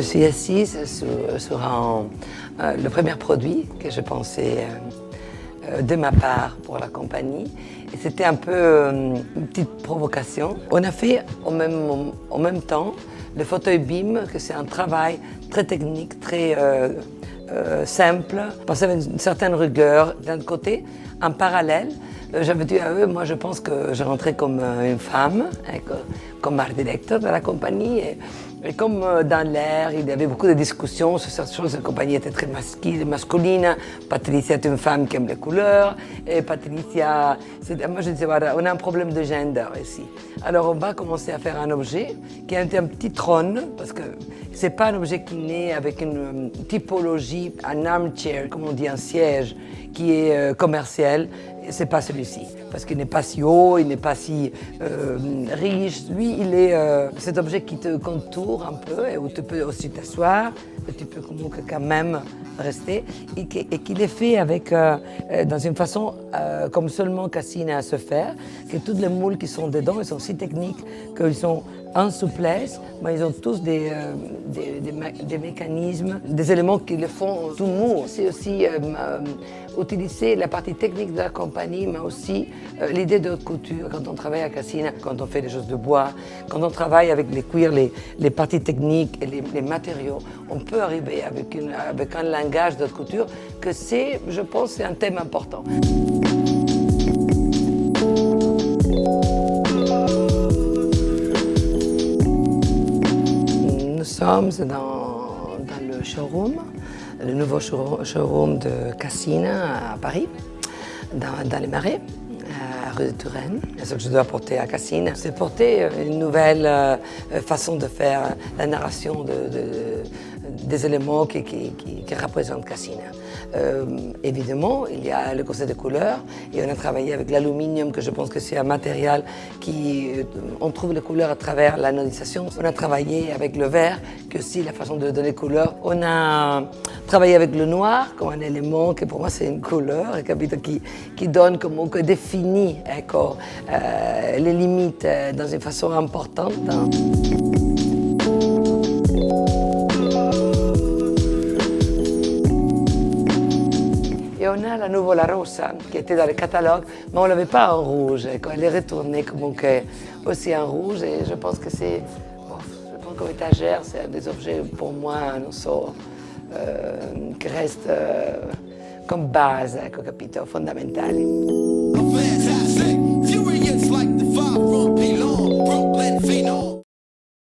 suis assise sur le premier produit que je pensais de ma part pour la compagnie. Et c'était un peu une petite provocation. On a fait en même temps le fauteuil BIM, que c'est un travail très technique, très simple, pensé avec une certaine rigueur. D'un côté, en parallèle, j'avais dit à eux, moi je pense que je rentrais comme une femme, comme art directeur de la compagnie. Et comme dans l'air, il y avait beaucoup de discussions sur certaines choses, la compagnie était très masculine. Patricia est une femme qui aime les couleurs. Et Patricia, moi je disais, voilà, on a un problème de gender ici. Alors on va commencer à faire un objet qui est un petit trône, parce que c'est pas un objet qui naît avec une typologie, un armchair, comme on dit, un siège, qui est commercial. C'est pas celui-ci, parce qu'il n'est pas si haut, il n'est pas si riche. Lui, il est cet objet qui te contourne un peu et où tu peux aussi t'asseoir, mais tu peux quand même rester, et qu'il est fait avec, dans une façon comme seulement Cassina a se faire, que tous les moules qui sont dedans, ils sont si techniques qu'ils sont en souplesse, mais ils ont tous des mécanismes, des éléments qui le font tout mou. C'est aussi utiliser la partie technique de la compagnie, mais aussi l'idée de haute couture. Quand on travaille à Cassina, quand on fait des choses de bois, quand on travaille avec les cuirs, les parties techniques et les matériaux, on peut arriver avec un langage de haute couture que c'est, je pense, c'est un thème important. Nous sommes dans le showroom, le nouveau showroom de Cassina à Paris, dans les Marais, à rue de Turenne. Et ce que je dois apporter à Cassina, c'est porter une nouvelle façon de faire la narration des éléments qui représentent Cassina. Évidemment, il y a le concept de couleurs et on a travaillé avec l'aluminium, que je pense que c'est un matériel on trouve les couleurs à travers l'anodisation. On a travaillé avec le vert, que aussi la façon de donner couleur. On a travaillé avec le noir comme un élément que pour moi c'est une couleur qui donne, qui définit les limites dans une façon importante. Et on a la Nuvola Rossa qui était dans le catalogue, mais on ne l'avait pas en rouge. Elle est retournée aussi en rouge et je pense que c'est, je pense comme étagère, c'est un des objets pour moi, non so, qui reste comme base, capito, fondamentale.